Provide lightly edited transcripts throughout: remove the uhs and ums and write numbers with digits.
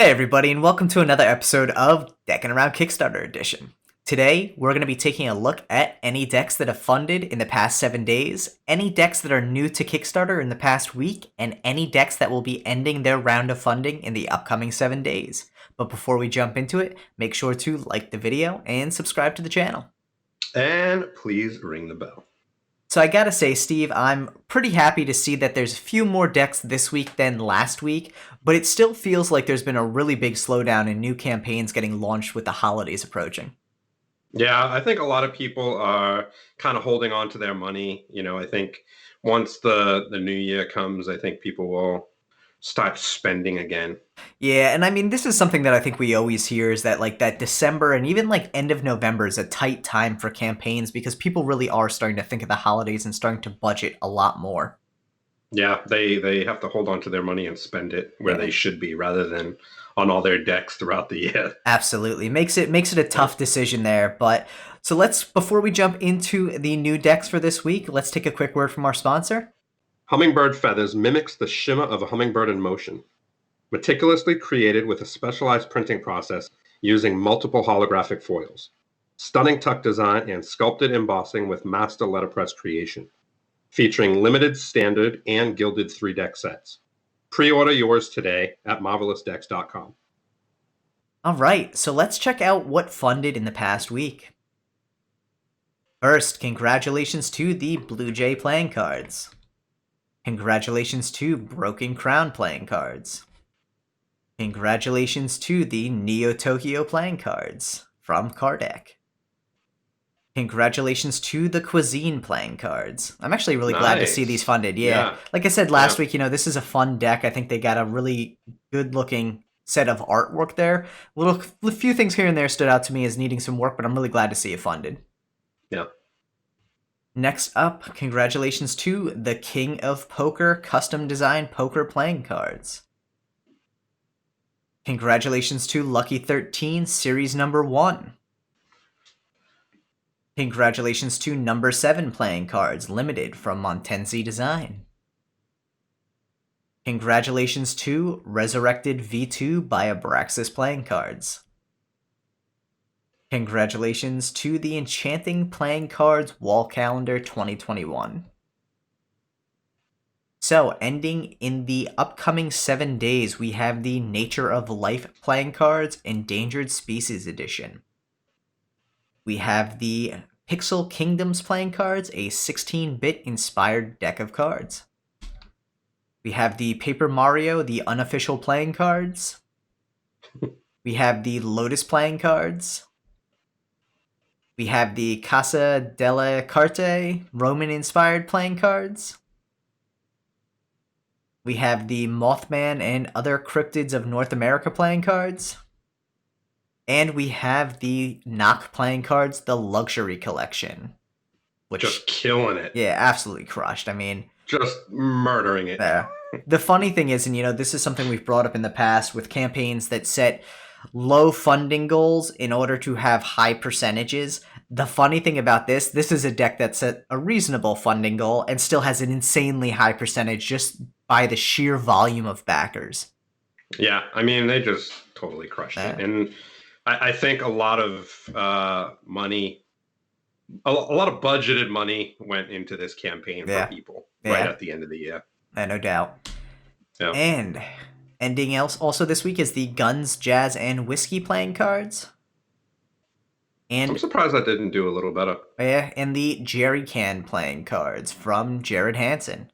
Hey everybody, and welcome to another episode of Deckin Around Kickstarter Edition. Today, we're going to be taking a look at any decks that have funded in the past 7 days, any decks that are new to Kickstarter in the past week, and any decks that will be ending their round of funding in the upcoming 7 days. But before we jump into it, make sure to like the video and subscribe to the channel. And please ring the bell. So I gotta say, Steve, I'm pretty happy to see that there's a few more decks this week than last week, but it still feels like there's been a really big slowdown in new campaigns getting launched with the holidays approaching. Yeah, I think a lot of people are kind of holding on to their money. I think once the new year comes, I think people will start spending again. Yeah, and I mean, this is something that I think we always hear is that that December and even end of November is a tight time for campaigns because people really are starting to think of the holidays and starting to budget a lot more. Yeah, they have to hold on to their money and spend it where they should be rather than on all their decks throughout the year. Absolutely. Makes it a tough decision there, but so before we jump into the new decks for this week, let's take a quick word from our sponsor. Hummingbird Feathers mimics the shimmer of a hummingbird in motion. Meticulously created with a specialized printing process using multiple holographic foils. Stunning tuck design and sculpted embossing with master letterpress creation. Featuring limited, standard, and gilded 3-deck sets. Pre-order yours today at marvelousdecks.com. All right, so let's check out what funded in the past week. First, congratulations to the Blue Jay playing cards. Congratulations to Broken Crown playing cards. Congratulations to the Neo Tokyo playing cards from Cardec. Congratulations to the Cuisine playing cards. I'm actually really glad to see these funded. Yeah. Like I said last week, this is a fun deck. I think they got a really good-looking set of artwork there. A few things here and there stood out to me as needing some work, but I'm really glad to see it funded. Yeah. Next up, congratulations to the King of Poker custom design poker playing cards. Congratulations to Lucky 13 Series Number 1. Congratulations to Number 7 playing cards, limited from Montensi Design. Congratulations to Resurrected V2 by Abraxas playing cards. Congratulations to the Enchanting Playing Cards Wall Calendar 2021. So, ending in the upcoming 7 days, we have the Nature of Life playing cards, Endangered Species Edition. We have the Pixel Kingdoms playing cards, a 16-bit inspired deck of cards. We have the Paper Mario, the unofficial playing cards. We have the Lotus playing cards. We have the Casa delle Carte Roman-inspired playing cards. We have the Mothman and Other Cryptids of North America playing cards. And we have the Nock playing cards, the Luxury Collection. Which, just killing it. Yeah, absolutely crushed. I mean, just murdering it. Yeah. The funny thing is, and this is something we've brought up in the past with campaigns that set low funding goals in order to have high percentages. The funny thing about this is a deck that set a reasonable funding goal and still has an insanely high percentage just by the sheer volume of backers. Yeah, I mean, they just totally crushed it. And I think a lot of money, a lot of budgeted money went into this campaign for people right at the end of the year. No doubt. Yeah. And ending also this week is the Guns, Jazz, and Whiskey playing cards. And I'm surprised that didn't do a little better. Yeah, and the Jerry Can playing cards from Jared Hansen.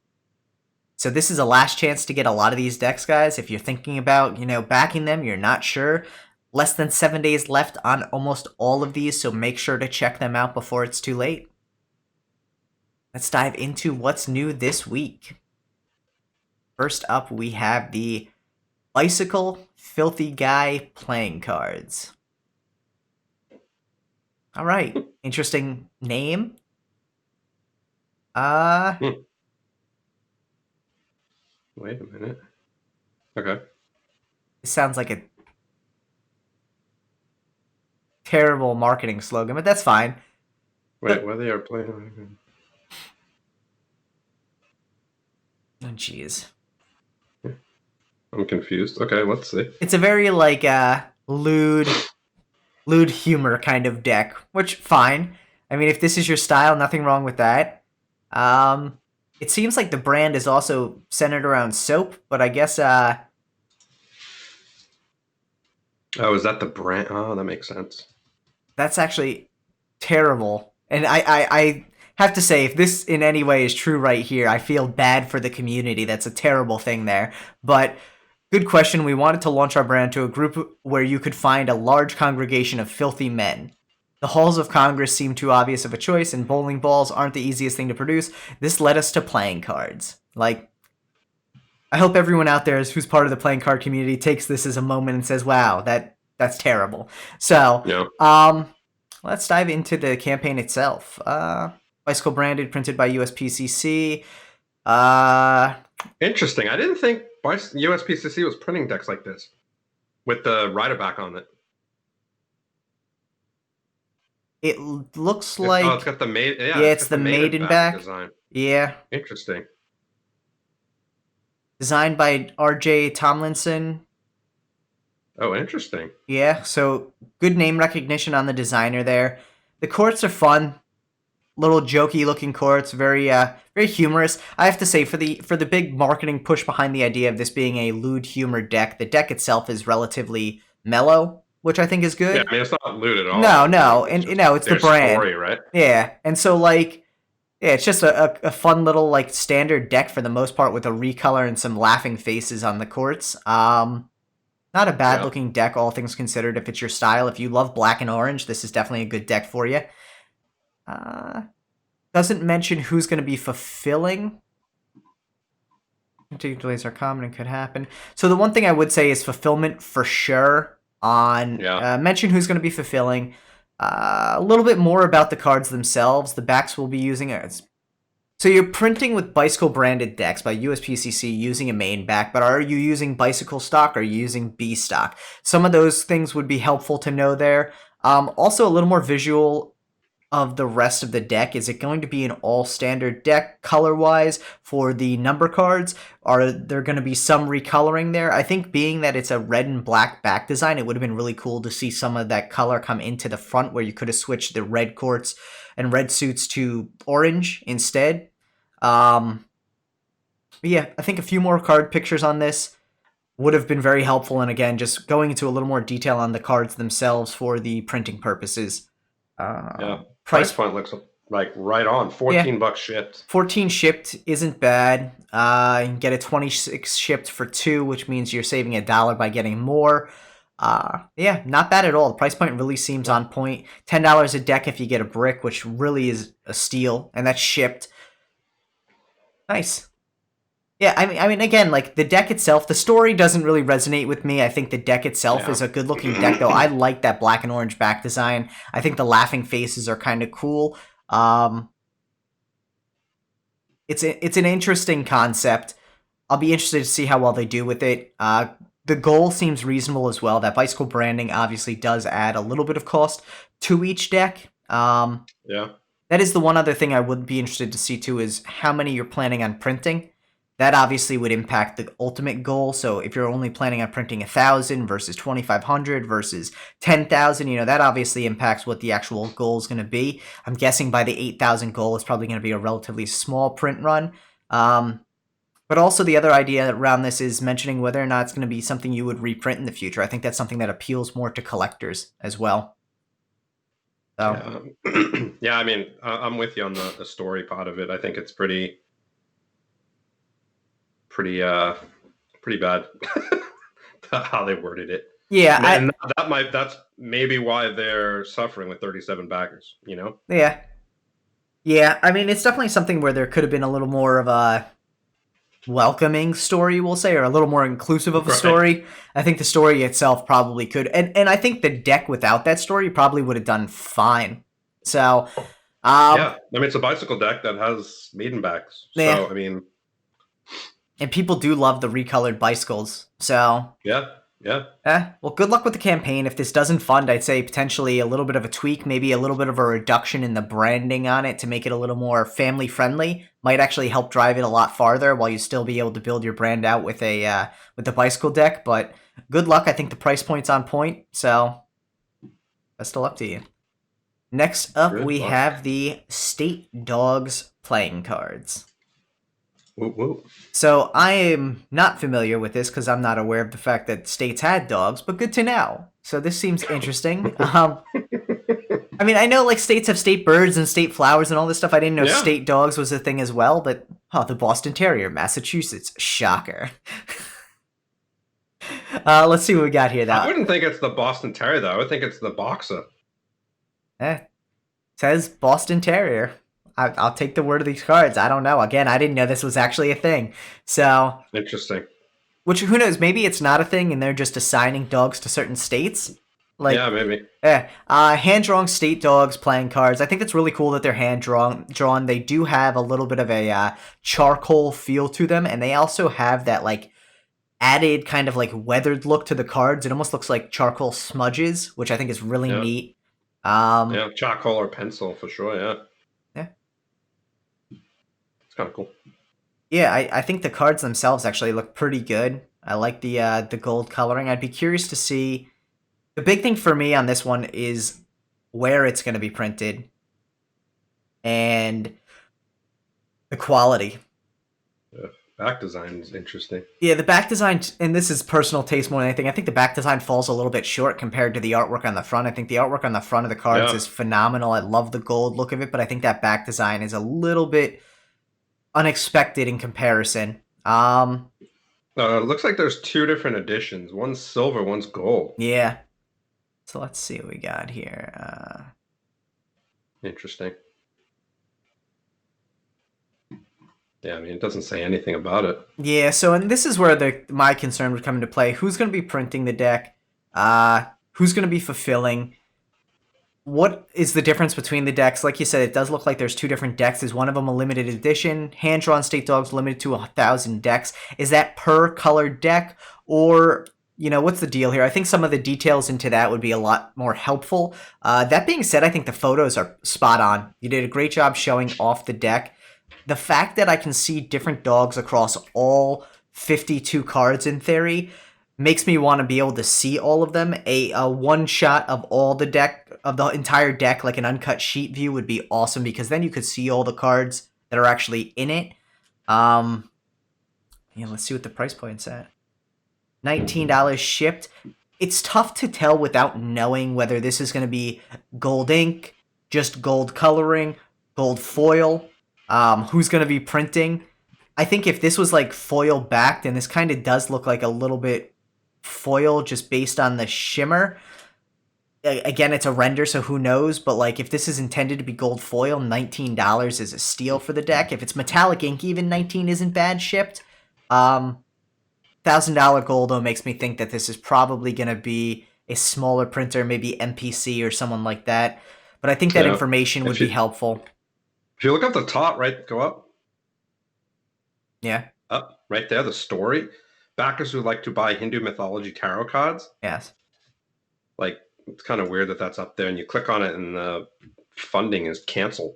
So this is a last chance to get a lot of these decks, guys. If you're thinking about, backing them, you're not sure. Less than 7 days left on almost all of these, so make sure to check them out before it's too late. Let's dive into what's new this week. First up, we have the Bicycle Filthy Guy playing cards. All right, interesting name. Wait a minute. Okay. It sounds like a terrible marketing slogan, but that's fine. Wait, why they are playing? Oh, jeez. I'm confused. Okay, let's see. It's a very like lewd humor kind of deck, which fine. I mean, if this is your style, nothing wrong with that. Um, it seems like the brand is also centered around soap, but I guess Oh, is that the brand? Oh, that makes sense. that's actually terrible. And I have to say, if this in any way is true right here, I feel bad for the community. That's a terrible thing there. But good question. We wanted to launch our brand to a group where you could find a large congregation of filthy men. The halls of Congress seem too obvious of a choice, and bowling balls aren't the easiest thing to produce. This led us to playing cards. Like, I hope everyone out there who's part of the playing card community takes this as a moment and says, "Wow, that's terrible." So, Yeah. let's dive into the campaign itself. Bicycle branded, printed by USPCC. Interesting. I didn't think USPCC was printing decks like this with the rider back on it. It looks Oh, like it's got the maiden. Yeah, yeah, it's it's got the the maiden back. design. Yeah, Interesting. designed by R.J. Tomlinson. Oh, interesting. Yeah, so good name recognition on the designer there. The courts are fun, little jokey looking courts, very humorous. I have to say, for the big marketing push behind the idea of this being a lewd humor deck, the deck itself is relatively mellow, which I think is Yeah, good. I mean it's not loot at all. No, I no, mean, and just no, it's the their brand. story, right? Yeah, and so like, yeah, it's just a fun little like standard deck for the most part with a recolor and some laughing faces on the courts. Not a bad Yeah. looking deck, all things considered. If it's your style, if you love black and orange, this is definitely a good deck for you. Uh, doesn't mention who's going to be fulfilling. Delays are common and could happen. So the one thing I would say is fulfillment for sure. On Yeah. mention who's going to be fulfilling. A little bit more about the cards themselves. The backs we'll be using. So you're printing with Bicycle branded decks by USPCC using a main back, but are you using Bicycle stock or are you using B stock? Some of those things would be helpful to know there. Also, a little more visual of the rest of the deck. Is it going to be an all standard deck color wise for the number cards? Are there going to be some recoloring there? I think being that it's a red and black back design, it would have been really cool to see some of that color come into the front where you could have switched the red courts and red suits to orange instead. Yeah, I think a few more card pictures on this would have been very helpful. And again, just going into a little more detail on the cards themselves for the printing purposes. Yeah. Price Price point looks like right on. 14 bucks shipped. 14 shipped isn't bad. You can get a 26 shipped for 2, which means you're saving $1 by getting more. Yeah, not bad at all. The price point really seems on point. $10 a deck if you get a brick, which really is a steal, and that's shipped. Nice. Yeah, I mean, again, like the deck itself, the story doesn't really resonate with me. I think the deck itself is a good-looking deck, though. I like that black and orange back design. I think the laughing faces are kind of cool. It's an interesting concept. I'll be interested to see how well they do with it. The goal seems reasonable as well. That bicycle branding obviously does add a little bit of cost to each deck. Yeah. That is the one other thing I would be interested to see too is how many you're planning on printing. That obviously would impact the ultimate goal. So if you're only planning on printing 1,000 versus 2,500 versus 10,000, that obviously impacts what the actual goal is going to be. I'm guessing by the 8,000 goal, it's probably going to be a relatively small print run. But also the other idea around this is mentioning whether or not it's going to be something you would reprint in the future. I think that's something that appeals more to collectors as well. So. Yeah, I mean, I'm with you on the story part of it. I think it's pretty bad how they worded it. Yeah, and that's maybe why they're suffering with 37 backers. Yeah, I mean, it's definitely something where there could have been a little more of a welcoming story, we'll say, or a little more inclusive of a story. I think the story itself probably could, and I think the deck without that story probably would have done fine. So, yeah, I mean, it's a bicycle deck that has maiden backs. So, I mean, and people do love the recolored bicycles. So, yeah. Well, good luck with the campaign. If this doesn't fund, I'd say potentially a little bit of a tweak, maybe a little bit of a reduction in the branding on it to make it a little more family friendly. might actually help drive it a lot farther while you still be able to build your brand out with the bicycle deck. But good luck. I think the price point's on point, so best of luck to you. Next up, Good we luck. have the State Dogs playing cards. Woo woo. So I am not familiar with this because I'm not aware of the fact that states had dogs, but good to know. So this seems interesting. I mean, I know like states have state birds and state flowers and all this stuff. I didn't know Yeah. state dogs was a thing as well, but the Boston Terrier, Massachusetts, shocker. Let's see what we got here. I Now, wouldn't think it's the Boston Terrier, though. I would think it's the Boxer. says Boston Terrier. I'll take the word of these cards. I don't know. Again, I didn't know this was actually a thing. So, Interesting. which who knows? Maybe it's not a thing, and they're just assigning dogs to certain states. Like, Yeah, maybe. hand-drawn state dogs playing cards. I think that's really cool that they're hand-drawn. They do have a little bit of a charcoal feel to them, and they also have that, like, added kind of, like, weathered look to the cards. It almost looks like charcoal smudges, which I think is really Yeah. neat. Yeah, charcoal or pencil for sure, yeah. Yeah. It's kind of cool. Yeah, I think the cards themselves actually look pretty good. I like the gold coloring. I'd be curious to see. The big thing for me on this one is where it's going to be printed and the quality. Yeah. Back design is interesting. Yeah, the back design, and this is personal taste more than anything, I think the back design falls a little bit short compared to the artwork on the front. I think the artwork on the front of the cards Yeah. is phenomenal. I love the gold look of it, but I think that back design is a little bit unexpected in comparison. It looks like there's two different editions. One's silver, one's gold. Yeah. So let's see what we got here. Interesting. Yeah, I mean, it doesn't say anything about it. Yeah, so and this is where my concern would come into play. Who's going to be printing the deck? Who's going to be fulfilling? What is the difference between the decks? Like you said, it does look like there's two different decks. Is one of them a limited edition? Hand-drawn State Dogs limited to 1,000 decks. Is that per colored deck? Or, what's the deal here? I think some of the details into that would be a lot more helpful. That being said, I think the photos are spot on. You did a great job showing off the deck. The fact that I can see different dogs across all 52 cards in theory makes me want to be able to see all of them. A one shot of all the deck, of the entire deck, like an uncut sheet view would be awesome because then you could see all the cards that are actually in it. Let's see what the price point's at. $19 shipped. It's tough to tell without knowing whether this is going to be gold ink, just gold coloring, gold foil, who's going to be printing. I think if this was like foil backed, and this kind of does look like a little bit foil just based on the shimmer. Again, it's a render, so who knows? But like, if this is intended to be gold foil, $19 is a steal for the deck. If it's metallic ink, even $19 isn't bad shipped. $1,000 gold though makes me think that this is probably going to be a smaller printer, maybe MPC or someone like that. But I think that information would be helpful. If you look up the top, right, go up. Yeah. Up, right there, the story. Backers who like to buy Hindu mythology tarot cards. Yes. Like, it's kind of weird that that's up there, and you click on it, and the funding is canceled.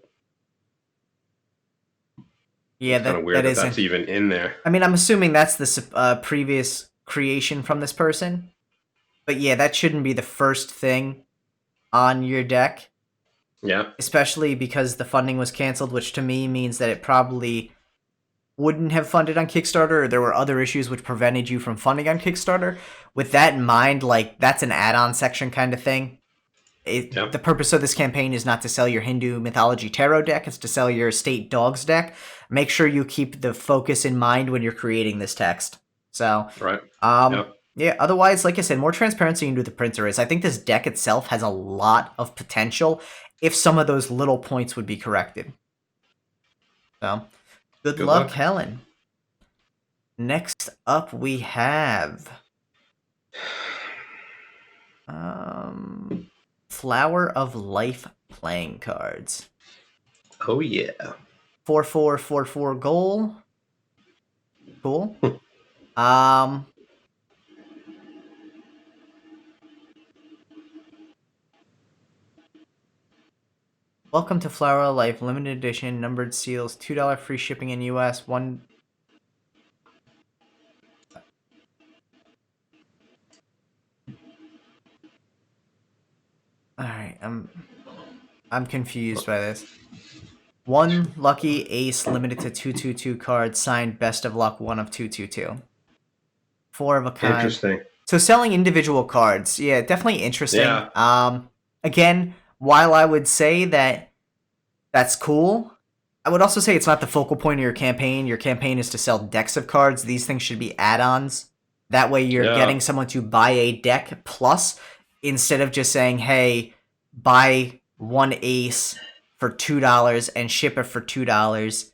Yeah, it's kind of weird that that's even in there. I mean, I'm assuming that's the previous creation from this person. But yeah, that shouldn't be the first thing on your deck. Yeah. Especially because the funding was canceled, which to me means that it probably wouldn't have funded on Kickstarter, or there were other issues which prevented you from funding on Kickstarter. With that in mind, like, that's an add-on section kind of thing. The purpose of this campaign is not to sell your Hindu mythology tarot deck, it's to sell your State Dogs deck. Make sure you keep the focus in mind when you're creating this text. So, right. Yeah, otherwise, like I said, more transparency into the printer is. I think this deck itself has a lot of potential if some of those little points would be corrected. So, good luck, Helen. Next up, we have Flower of Life playing cards. Oh yeah. 4/4/4/4 goal. Cool. Welcome to Flower of Life, limited edition, numbered seals, $2 free shipping in US, one. Alright, I'm confused by this. One lucky ace limited to 222 cards, signed best of luck, one of 222. 4 of a kind. Interesting. So selling individual cards, yeah, definitely interesting. Yeah. Again, while I would say that that's cool, I would also say it's not the focal point of your campaign. Your campaign is to sell decks of cards. These things should be add-ons. That way you're getting someone to buy a deck plus, instead of just saying, hey, buy one ace for $2 and ship it for $2.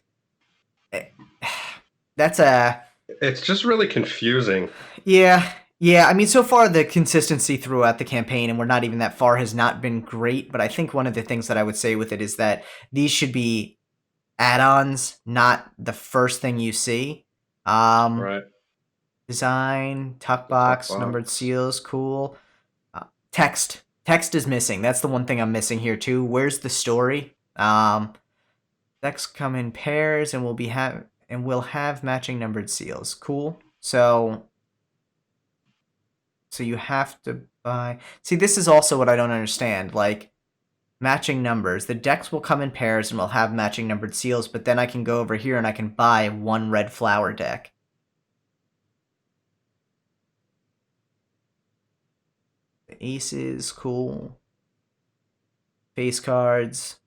That's a... It's just really confusing. Yeah. I mean, so far the consistency throughout the campaign, and we're not even that far, has not been great. But I think one of the things that I would say with it is that these should be add-ons, not the first thing you see. Right. Design, tuck box, numbered seals, cool. Text is missing. That's the one thing I'm missing here too. Where's the story? Decks come in pairs, and we'll have matching numbered seals. Cool. So you have to buy... See, this is also what I don't understand. Like, matching numbers. The decks will come in pairs and will have matching numbered seals, but then I can go over here and I can buy one red flower deck. The aces, cool. Face cards.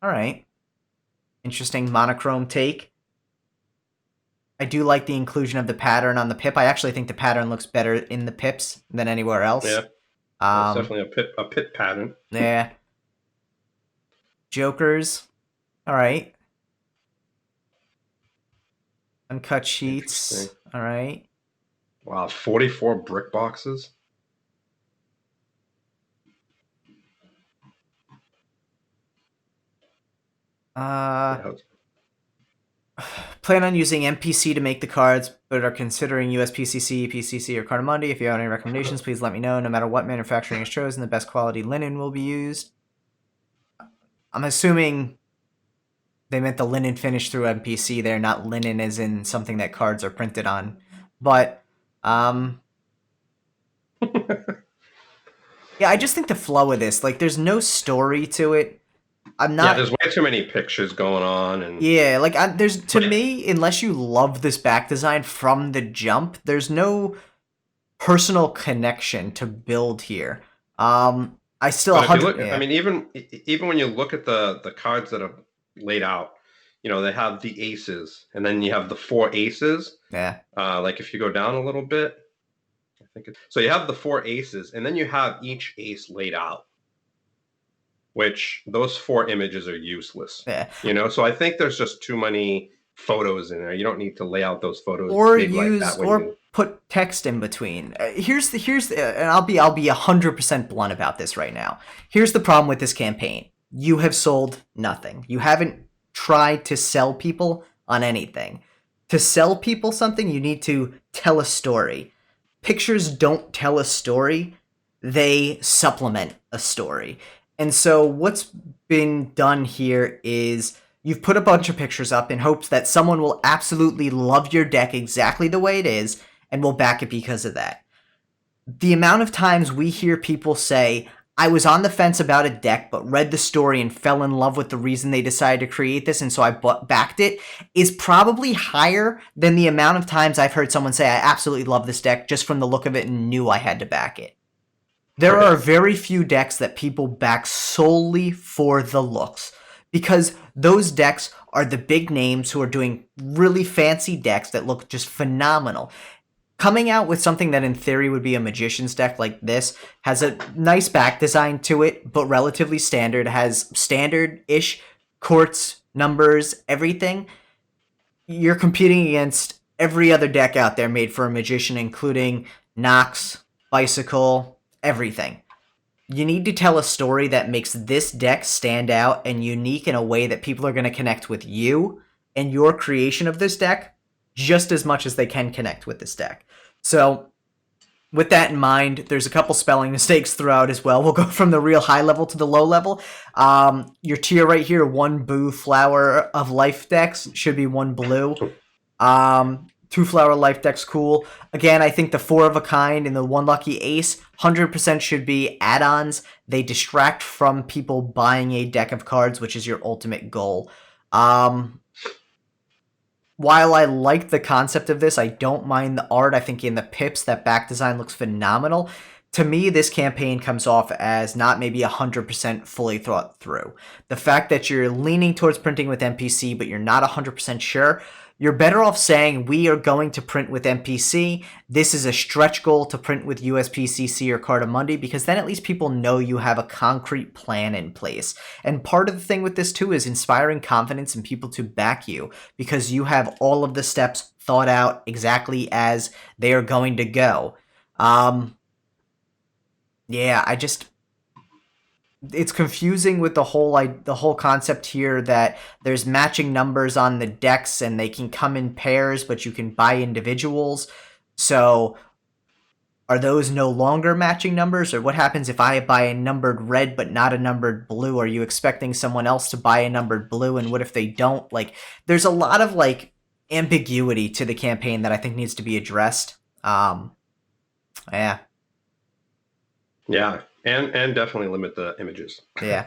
Alright. Interesting monochrome take. I do like the inclusion of the pattern on the pip. I actually think the pattern looks better in the pips than anywhere else. Yeah, it's definitely a pip pattern. Yeah. Jokers. All right. Uncut sheets. All right. Wow, 44 brick boxes. Plan on using MPC to make the cards, but are considering USPCC, PCC, or Cardamundi. If you have any recommendations, please let me know. No matter what manufacturing is chosen, the best quality linen will be used. I'm assuming they meant the linen finish through MPC there, not linen as in something that cards are printed on. But, yeah, I just think the flow of this, like, there's no story to it. I'm not... Yeah, there's way too many pictures going on, and yeah, like to me, unless you love this back design from the jump, there's no personal connection to build here. I still... But if you look, I mean, even when you look at the cards that are laid out, you know, they have the aces, and then you have the 4 aces. Yeah. Like if you go down a little bit, I think so you have the 4 aces, and then you have each ace laid out, which those 4 images are useless. Yeah. You know, so I think there's just too many photos in there. You don't need to lay out those photos or big use like that or put text in between. Here's the and I'll be 100% blunt about this right now. Here's the problem with this campaign. You have sold nothing. You haven't tried to sell people on anything. To sell people something, you need to tell a story. Pictures don't tell a story. They supplement a story. And so what's been done here is you've put a bunch of pictures up in hopes that someone will absolutely love your deck exactly the way it is and will back it because of that. The amount of times we hear people say, I was on the fence about a deck, but read the story and fell in love with the reason they decided to create this, and so I backed it, is probably higher than the amount of times I've heard someone say, I absolutely love this deck just from the look of it and knew I had to back it. There are very few decks that people back solely for the looks, because those decks are the big names who are doing really fancy decks that look just phenomenal. Coming out with something that in theory would be a magician's deck like this has a nice back design to it, but relatively standard, has standard-ish courts, numbers, everything. You're competing against every other deck out there made for a magician, including Nox, Bicycle, everything. You need to tell a story that makes this deck stand out and unique in a way that people are going to connect with you and your creation of this deck just as much as they can connect with this deck. So with that in mind, there's a couple spelling mistakes throughout as well. We'll go from the real high level to the low level. Your tier right here, 1 boo flower of life decks, should be 1 blue. 2 flower life decks, cool. Again, I think the 4 of a kind and the 1 lucky ace, 100% should be add-ons. They distract from people buying a deck of cards, which is your ultimate goal. While I like the concept of this, I don't mind the art. I think in the pips, that back design looks phenomenal. To me, this campaign comes off as not maybe 100% fully thought through. The fact that you're leaning towards printing with MPC, but you're not 100% sure, you're better off saying we are going to print with MPC. This is a stretch goal to print with USPCC or Cardamundi, because then at least people know you have a concrete plan in place. And part of the thing with this too is inspiring confidence in people to back you, because you have all of the steps thought out exactly as they are going to go. Yeah, it's confusing with the whole concept here that there's matching numbers on the decks and they can come in pairs, but you can buy individuals. So are those no longer matching numbers, or what happens if I buy a numbered red but not a numbered blue? Are you expecting someone else to buy a numbered blue, and what if they don't? Like, there's a lot of like ambiguity to the campaign that I think needs to be addressed. Yeah. Yeah, and definitely limit the images. Yeah.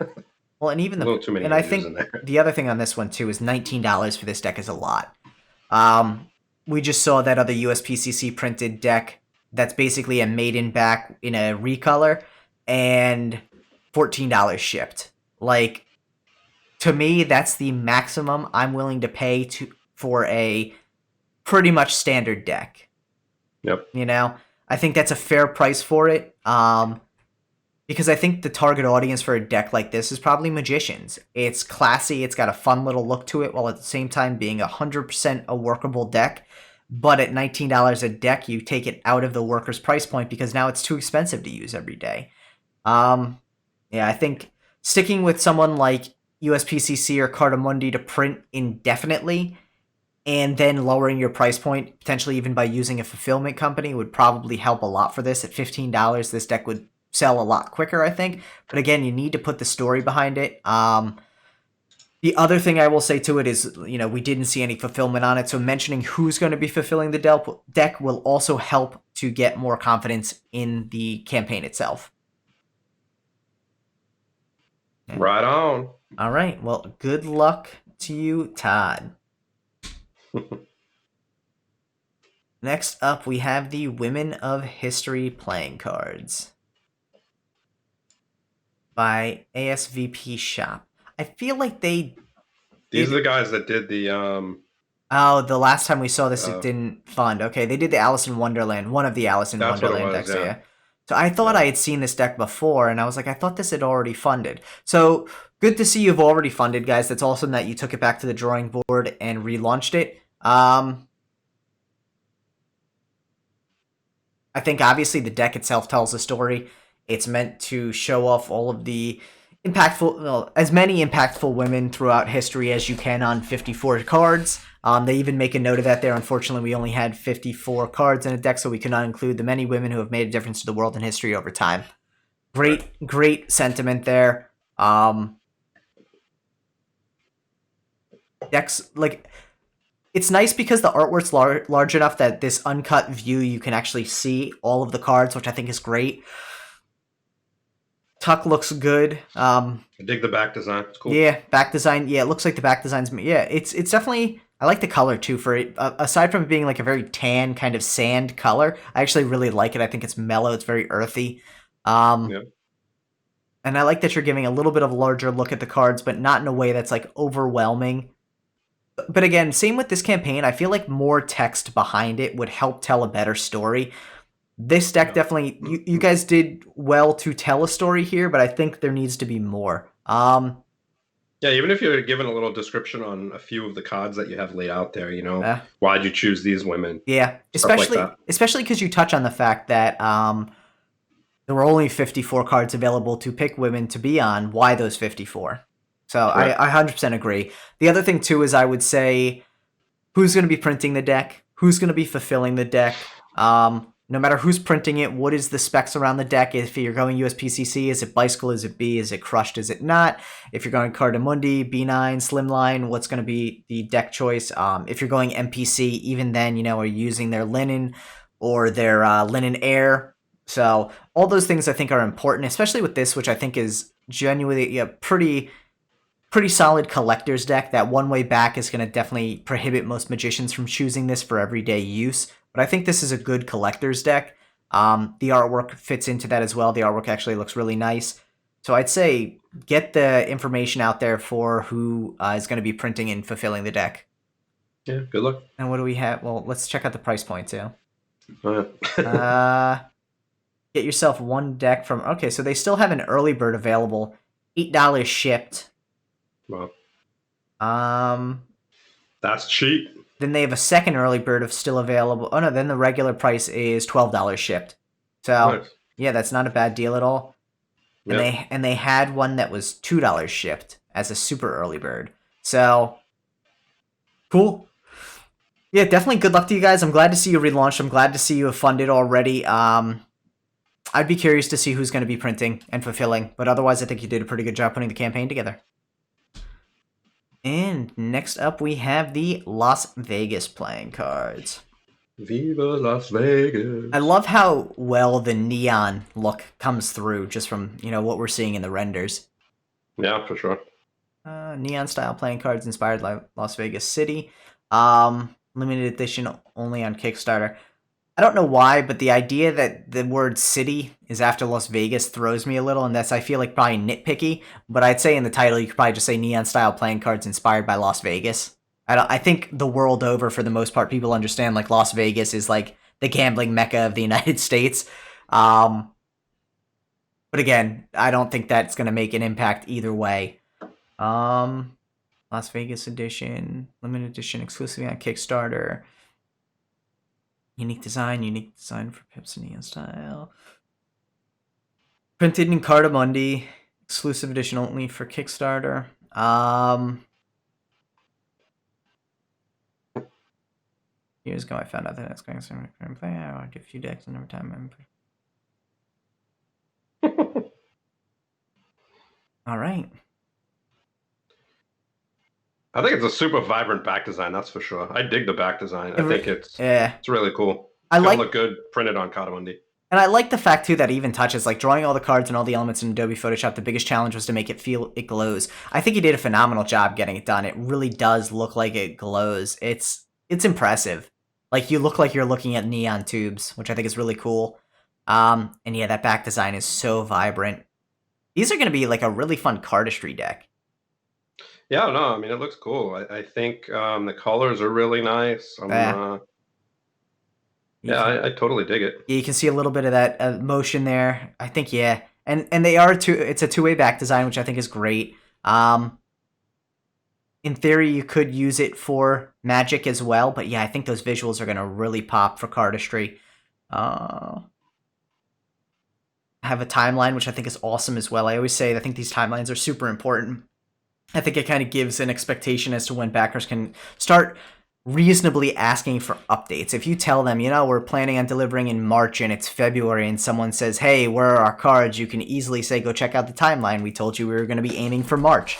Well, and even a little too many and I images think in there. the other thing on this one too is $19 for this deck is a lot. We just saw that other USPCC printed deck that's basically a maiden back in a recolor, and $14 shipped. Like, to me, that's the maximum I'm willing to pay for a pretty much standard deck. Yep. You know, I think that's a fair price for it. Because I think the target audience for a deck like this is probably magicians. It's classy, it's got a fun little look to it, while at the same time being 100% a workable deck. But at $19 a deck, you take it out of the worker's price point because now it's too expensive to use every day. Yeah, I think sticking with someone like USPCC or Cardamundi to print indefinitely, and then lowering your price point, potentially even by using a fulfillment company, would probably help a lot for this. At $15, this deck would sell a lot quicker, I think. But again, you need to put the story behind it. The other thing I will say to it is, we didn't see any fulfillment on it, so mentioning who's going to be fulfilling the deck will also help to get more confidence in the campaign itself. Yeah. Right on. All right. Well, good luck to you, Todd. Next up, we have the Women of History playing cards by ASVP Shop. I feel like these are the guys that did the Oh, the last time we saw this, it didn't fund. Okay, they did the Alice in Wonderland, one of the Alice in Wonderland decks. Yeah. So I thought I had seen this deck before, and I was like, I thought this had already funded. So good to see you've already funded, guys. That's awesome that you took it back to the drawing board and relaunched it. I think obviously the deck itself tells a story. It's meant to show off all of the as many impactful women throughout history as you can on 54 cards. They even make a note of that there. Unfortunately, we only had 54 cards in a deck, so we could not include the many women who have made a difference to the world and history over time. Great sentiment there. Decks, like, it's nice because the artwork's large enough that this uncut view, you can actually see all of the cards, which I think is great. Tuck looks good. I dig the back design. It's cool. Yeah, back design. Yeah, it looks like the back design's... Yeah, it's definitely... I like the color, too, for it. Aside from it being like a very tan kind of sand color, I actually really like it. I think it's mellow. It's very earthy. Yeah. And I like that you're giving a little bit of a larger look at the cards, but not in a way that's like overwhelming. But again, same with this campaign. I feel like more text behind it would help tell a better story. This deck definitely, you guys did well to tell a story here, but I think there needs to be more. Yeah, even if you're given a little description on a few of the cards that you have laid out there, why'd you choose these women? Yeah, especially because you touch on the fact that there were only 54 cards available to pick women to be on. Why those 54? So right. I 100% agree. The other thing, too, is I would say who's going to be printing the deck? Who's going to be fulfilling the deck? no matter who's printing it, what is the specs around the deck? If you're going USPCC, is it bicycle? Is it B? Is it crushed? Is it not? If you're going Cardamundi, B9, Slimline, what's going to be the deck choice? If you're going MPC, even then, are you using their linen or their linen air? So all those things I think are important, especially with this, which I think is genuinely a pretty solid collector's deck. That one way back is going to definitely prohibit most magicians from choosing this for everyday use. But I think this is a good collector's deck. The artwork fits into that as well. The artwork actually looks really nice. So I'd say get the information out there for who is going to be printing and fulfilling the deck. Yeah, good luck. And what do we have? Well, let's check out the price point too. Oh, Get yourself one deck from... Okay, so they still have an early bird available. $8 shipped. Wow. That's cheap. Then they have a second early bird of still available. Oh no, then the regular price is $12 shipped. So Nice. Yeah, that's not a bad deal at all. Yep. And they had one that was $2 shipped as a super early bird. So cool. Yeah, definitely good luck to you guys. I'm glad to see you relaunched. I'm glad to see you have funded already. I'd be curious to see who's going to be printing and fulfilling, but otherwise I think you did a pretty good job putting the campaign together. And next up, we have the Las Vegas playing cards. Viva Las Vegas. I love how well the neon look comes through just from, what we're seeing in the renders. Yeah, for sure. Neon style playing cards inspired by Las Vegas City. Limited edition only on Kickstarter. I don't know why, but the idea that the word city is after Las Vegas throws me a little, and that's, I feel like, probably nitpicky. But I'd say in the title, you could probably just say neon-style playing cards inspired by Las Vegas. I think the world over, for the most part, people understand, like, Las Vegas is, like, the gambling mecca of the United States. But again, I don't think that's going to make an impact either way. Las Vegas edition, limited edition, exclusively on Kickstarter. Unique design for Pips and Neon style. Printed in Cardamundi, exclusive edition only for Kickstarter. Years ago, I found out that it's going to play. I want to do a few decks and every time All right. I think it's a super vibrant back design, that's for sure. I dig the back design. I think it's really cool. It's gonna look good printed on Cardamundi. And I like the fact, too, that even touches, like, drawing all the cards and all the elements in Adobe Photoshop, the biggest challenge was to make it feel it glows. I think he did a phenomenal job getting it done. It really does look like it glows. It's impressive. Like, you look like you're looking at neon tubes, which I think is really cool. And yeah, that back design is so vibrant. These are going to be, like, a really fun cardistry deck. Yeah, no, I mean, it looks cool. I think the colors are really nice. I totally dig it. Yeah, you can see a little bit of that motion there. I think, yeah. And they are it's a two-way back design, which I think is great. In theory, you could use it for Magic as well, but yeah, I think those visuals are going to really pop for cardistry. Have a timeline, which I think is awesome as well. I always say I think these timelines are super important. I think it kind of gives an expectation as to when backers can start reasonably asking for updates. If you tell them, we're planning on delivering in March and it's February, and someone says, hey, where are our cards? You can easily say, go check out the timeline. We told you we were going to be aiming for March.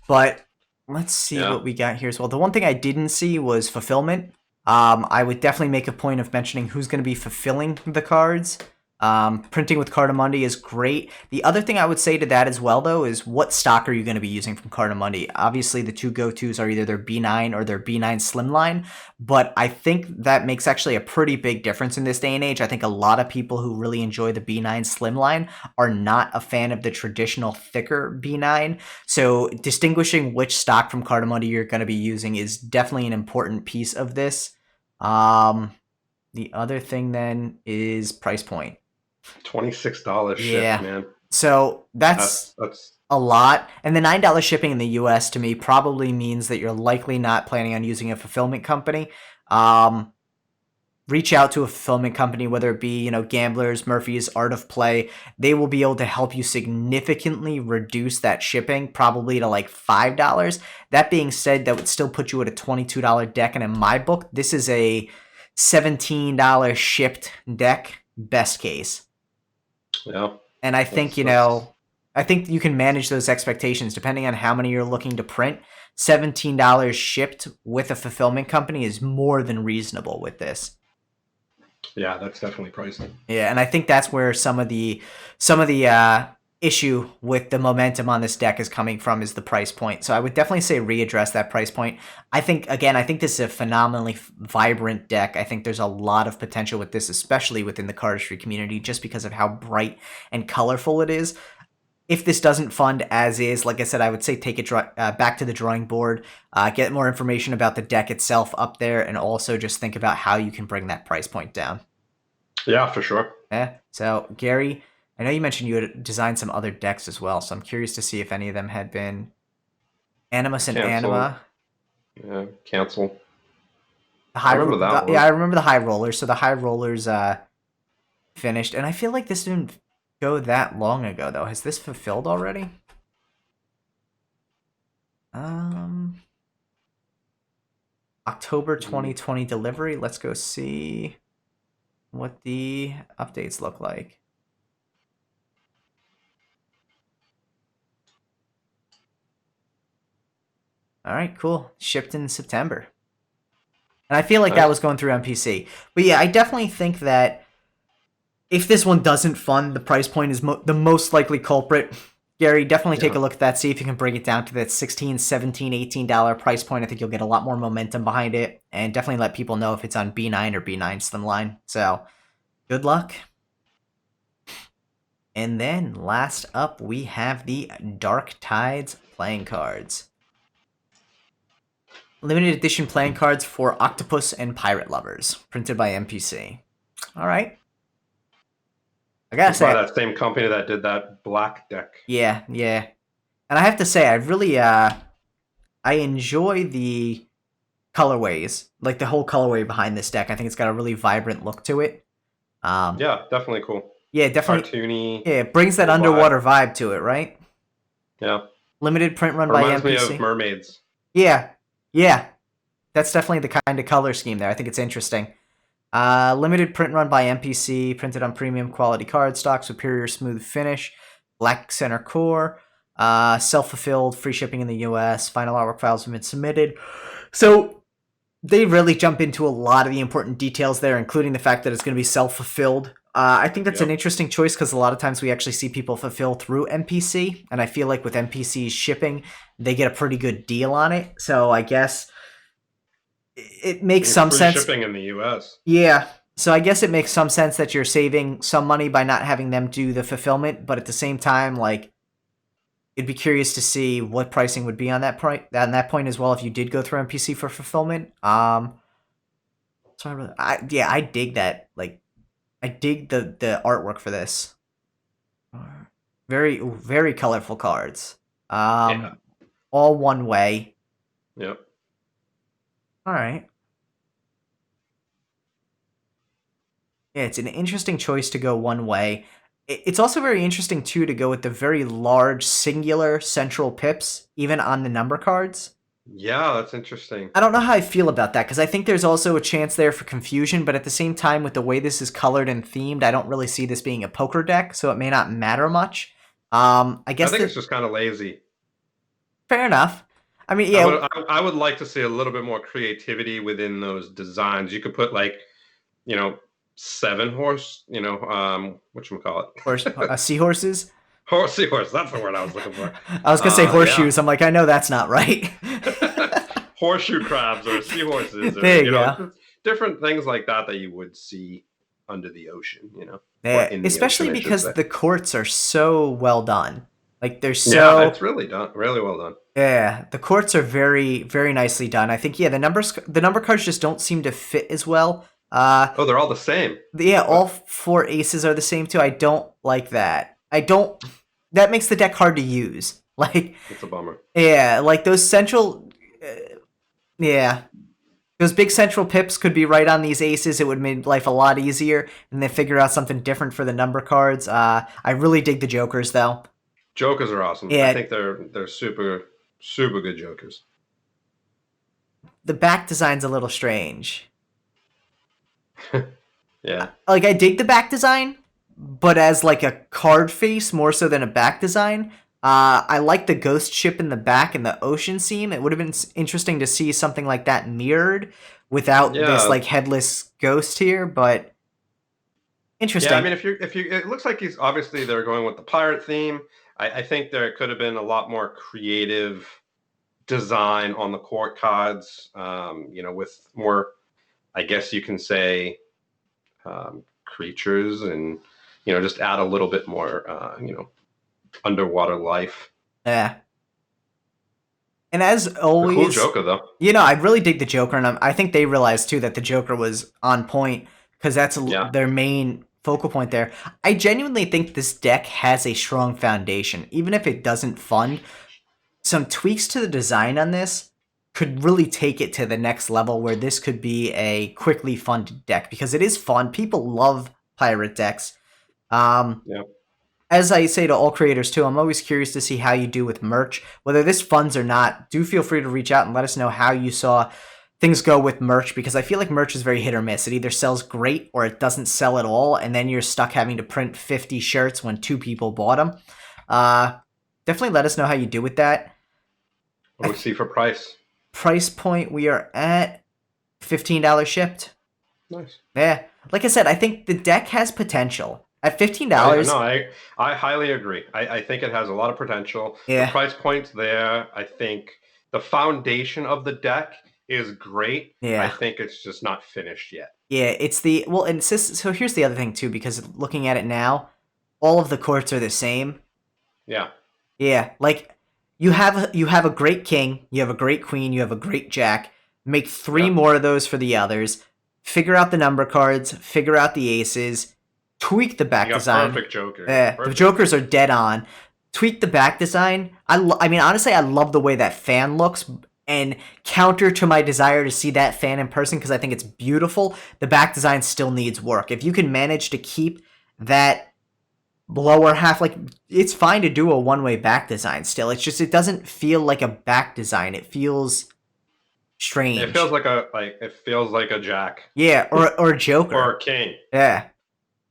But let's see what we got here as well. The one thing I didn't see was fulfillment. I would definitely make a point of mentioning who's going to be fulfilling the cards. Printing with Cardamundi is great. The other thing I would say to that as well, though, is what stock are you going to be using from Cardamundi? Obviously, the two go-tos are either their B9 or their B9 Slimline, but I think that makes actually a pretty big difference in this day and age. I think a lot of people who really enjoy the B9 Slimline are not a fan of the traditional thicker B9, so distinguishing which stock from Cardamundi you're going to be using is definitely an important piece of this. The other thing then is price point. $26 ship, man. So that's a lot. And the $9 shipping in the US to me probably means that you're likely not planning on using a fulfillment company. Reach out to a fulfillment company, whether it be, Gamblers, Murphy's, Art of Play. They will be able to help you significantly reduce that shipping, probably to like $5. That being said, that would still put you at a $22 deck. And in my book, this is a $17 shipped deck, best case. Yeah. And I think, That's I think you can manage those expectations depending on how many you're looking to print. $17 shipped with a fulfillment company is more than reasonable with this. yeah, that's definitely pricey. Yeah, and I think that's where some of the issue with the momentum on this deck is coming from, is the price point. So I would definitely say readdress that price point. I think this is a phenomenally vibrant deck. I think there's a lot of potential with this, especially within the cardistry community, just because of how bright and colorful it is. If this doesn't fund as is, like I said, I would say take it back to the drawing board, get more information about the deck itself up there, and also just think about how you can bring that price point down. Yeah, for sure. Yeah. So, Gary, I know you mentioned you had designed some other decks as well, so I'm curious to see if any of them had been Animus and Cancel. Anima. Yeah, cancel. The I remember that one. Yeah, I remember the high rollers. So the high rollers finished, and I feel like this didn't go that long ago though. Has this fulfilled already? October 2020 delivery. Let's go see what the updates look like. All right, cool. Shipped in September. And I feel like that was going through MPC. But yeah, I definitely think that if this one doesn't fund, the price point is the most likely culprit. Gary, definitely take a look at that. See if you can bring it down to that $16, $17, $18 price point. I think you'll get a lot more momentum behind it. And definitely let people know if it's on B9 or B9 Slimline. So, good luck. And then, last up, we have the Dark Tides playing cards. Limited edition playing cards for Octopus and Pirate Lovers, printed by MPC. All right. I gotta say, by that same company that did that black deck. Yeah, yeah. And I have to say, I really, I enjoy the colorways, like the whole colorway behind this deck. I think it's got a really vibrant look to it. Yeah, definitely cool. Yeah, definitely. Cartoony. Yeah, it brings that underwater vibe to it, right? Yeah. Limited print run by MPC. Reminds me of mermaids. Yeah, yeah. That's definitely the kind of color scheme there. I think it's interesting. Limited print run by MPC, printed on premium quality cardstock, superior smooth finish, black center core, self-fulfilled, free shipping in the US, final artwork files have been submitted. So they really jump into a lot of the important details there, including the fact that it's going to be self-fulfilled. I think that's an interesting choice because a lot of times we actually see people fulfill through MPC, and I feel like with MPC's shipping, they get a pretty good deal on it. So I guess it makes some sense. Shipping in the US. Yeah. So I guess it makes some sense that you're saving some money by not having them do the fulfillment, but at the same time, like, it'd be curious to see what pricing would be on that point as well if you did go through MPC for fulfillment. So I dig that. Like, I dig the artwork for this. Very, very colorful cards. All one way. Yep. All right. Yeah, it's an interesting choice to go one way. It's also very interesting, too, to go with the very large singular central pips, even on the number cards. Yeah, that's interesting. I don't know how I feel about that, because I think there's also a chance there for confusion, but at the same time, with the way this is colored and themed, I don't really see this being a poker deck, so it may not matter much. I think it's just kind of lazy. Fair enough. I mean, yeah. I would like to see a little bit more creativity within those designs. You could put, like, 7 horse, whatchamacallit? Seahorses? Seahorse, that's the word I was looking for. I was going to say horseshoes. Yeah. I'm like, I know that's not right. Horseshoe crabs or seahorses. Or, there you go. Different things like that you would see under the ocean, Yeah, especially ocean, because the courts are so well done. Like, they're so... Yeah, it's really well done. Yeah, the courts are very, very nicely done. I think, the number cards just don't seem to fit as well. They're all the same. Yeah, all 4 aces are the same too. I don't like that. That makes the deck hard to use. Like, it's a bummer. Yeah, like those central, those big central pips could be right on these aces. It would make life a lot easier, and then figure out something different for the number cards. I really dig the jokers though. Jokers are awesome. Yeah. I think they're super, super good jokers. The back design's a little strange. Yeah. Like, I dig the back design, but as like a card face more so than a back design. I like the ghost ship in the back and the ocean scene. It would have been interesting to see something like that mirrored without this Yeah. like headless ghost here, but Yeah, I interesting. mean, if you, it looks like he's obviously they're going with the pirate theme. I think there could have been a lot more creative design on the court cards. With more, I guess you can say, creatures, and just add a little bit more, underwater life. Yeah. And as A cool always, Joker though. I really dig the Joker, and I think they realized too that the Joker was on point because that's Yeah. their main focal point there. I genuinely think this deck has a strong foundation, even if it doesn't fund. Some tweaks to the design on this could really take it to the next level, where this could be a quickly funded deck because it is fun. People love pirate decks. Um, Yeah. as I say to all creators too, I'm always curious to see how you do with merch. Whether this funds or not, do feel free to reach out and let us know how you saw things go with merch, because I feel like merch is very hit or miss. It either sells great or it doesn't sell at all, and then you're stuck having to print 50 shirts when 2 people bought them. Definitely let us know how you do with that. What do we see for price? Price point, we are at $15 shipped. Nice. Yeah. Like I said, I think the deck has potential. At No, $15, I highly agree. I think it has a lot of potential. The yeah, price point's there. I think the foundation of the deck is great. I yeah. think it's just not finished yet. Yeah, it's the well, and so here's the other thing too, because looking at it now, all of the courts are the same. Yeah. Yeah, like you have a great king, you have a great queen, you have a great jack. Make 3 Yeah. more of those for the others. Figure out the number cards, figure out the aces, tweak the You back got design. perfect Joker. Yeah. The Perfect. jokers are dead on. Tweak the back design. I mean, honestly, I love the way that fan looks, and counter to my desire to see that fan in person because I think it's beautiful. The back design still needs work. If you can manage to keep that lower half, like, it's fine to do a one-way back design still. It's just it doesn't feel like a back design. It feels strange. It feels like a jack Yeah, or a or Joker. a king. Yeah.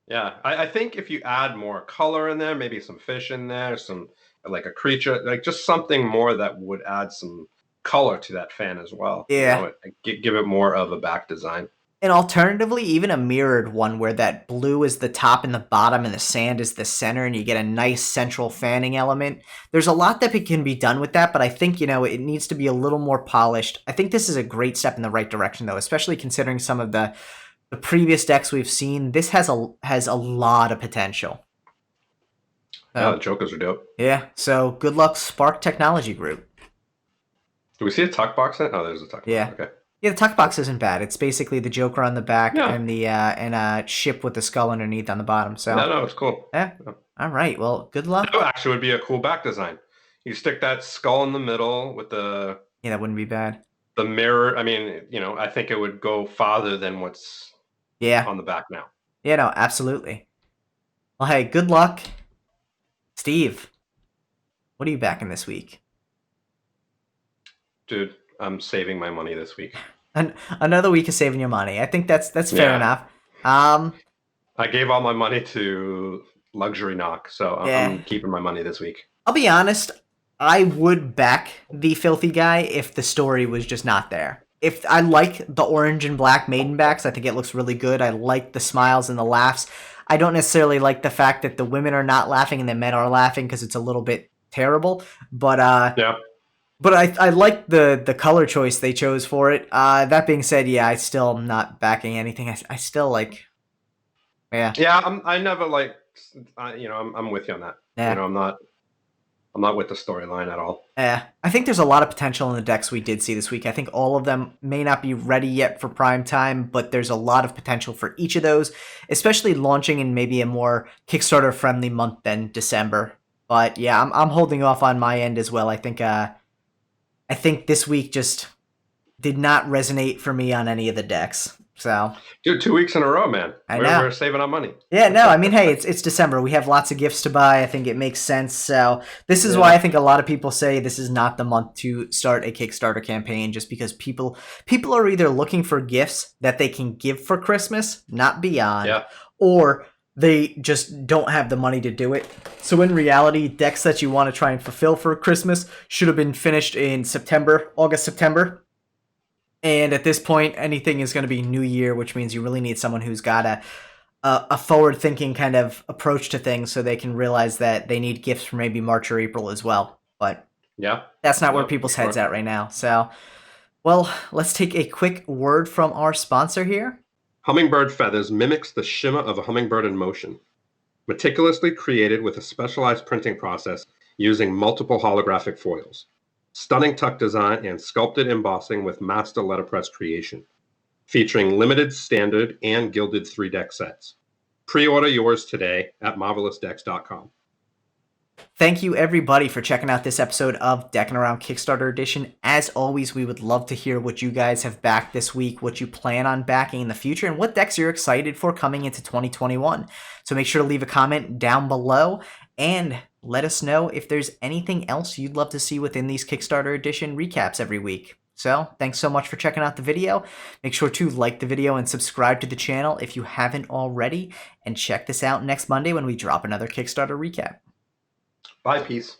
Yeah. I think if you add more color in there, maybe some fish in there, some like a creature, like just something more that would add some color to that fan as well. Yeah. Give it more of a back design. And alternatively, even a mirrored one where that blue is the top and the bottom and the sand is the center and you get a nice central fanning element. There's a lot that can be done with that, but I think, it needs to be a little more polished. I think this is a great step in the right direction, though, especially considering some of the previous decks we've seen. This has a lot of potential. Yeah, the So, Jokers are dope. yeah. So good luck, Spark Technology Group. Do we see a tuck box in it? Oh, there's a tuck box. Yeah. Okay. Yeah, the tuck box isn't bad. It's basically the Joker on the back Yeah. and the and a ship with the skull underneath on the bottom. So, No, it's cool. yeah. Yeah. All right. Well, good luck. That actually would be a cool back design. You stick that skull in the middle with Yeah, that wouldn't be bad. the mirror. I mean, I think it would go farther than what's Yeah. on the back now. Yeah, no, absolutely. Well, hey, good luck. Steve, what are you backing this week? Dude, I'm saving my money this week. Another week of saving your money. I think that's fair Yeah. enough. Um, I gave all my money to Luxury Knock, so yeah. I'm keeping my money this week. I'll be honest, I would back the Filthy Guy if the story was just not there. If I like the orange and black maiden backs, I think it looks really good. I like the smiles and the laughs. I don't necessarily like the fact that the women are not laughing and the men are laughing because it's a little bit terrible. But Yeah. but I like the color choice they chose for it. That being said, yeah, I still am not backing anything. I still like, yeah, Yeah, I never like, I'm with you on that. yeah. I'm not with the storyline at all. Yeah, I think there's a lot of potential in the decks we did see this week. I think all of them may not be ready yet for prime time, but there's a lot of potential for each of those, especially launching in maybe a more Kickstarter friendly month than December. But yeah, I'm holding off on my end as well. I think this week just did not resonate for me on any of the decks. So Dude, 2 weeks in a row, man. I know. We're saving our money. Yeah, no, I mean, hey, it's December. We have lots of gifts to buy. I think it makes sense. So this is why I Yeah. think a lot of people say this is not the month to start a Kickstarter campaign, just because people are either looking for gifts that they can give for Christmas, not beyond, Yeah. or they just don't have the money to do it. So in reality, decks that you want to try and fulfill for Christmas should have been finished in September, August, September. And at this point, anything is going to be New Year, which means you really need someone who's got a forward-thinking kind of approach to things, so they can realize that they need gifts for maybe March or April as well. But Yeah. that's not where No, for people's heads sure. at right now. So, well, let's take a quick word from our sponsor here. Hummingbird feathers mimics the shimmer of a hummingbird in motion. Meticulously created with a specialized printing process using multiple holographic foils. Stunning tuck design and sculpted embossing with master letterpress creation. Featuring limited, standard, and gilded 3-deck sets. Pre-order yours today at marvelousdecks.com. Thank you, everybody, for checking out this episode of Deckin Around Kickstarter Edition. As always, we would love to hear what you guys have backed this week, what you plan on backing in the future, and what decks you're excited for coming into 2021. So make sure to leave a comment down below and let us know if there's anything else you'd love to see within these Kickstarter Edition recaps every week. So, thanks so much for checking out the video. Make sure to like the video and subscribe to the channel if you haven't already. And check this out next Monday when we drop another Kickstarter recap. Bye, peace.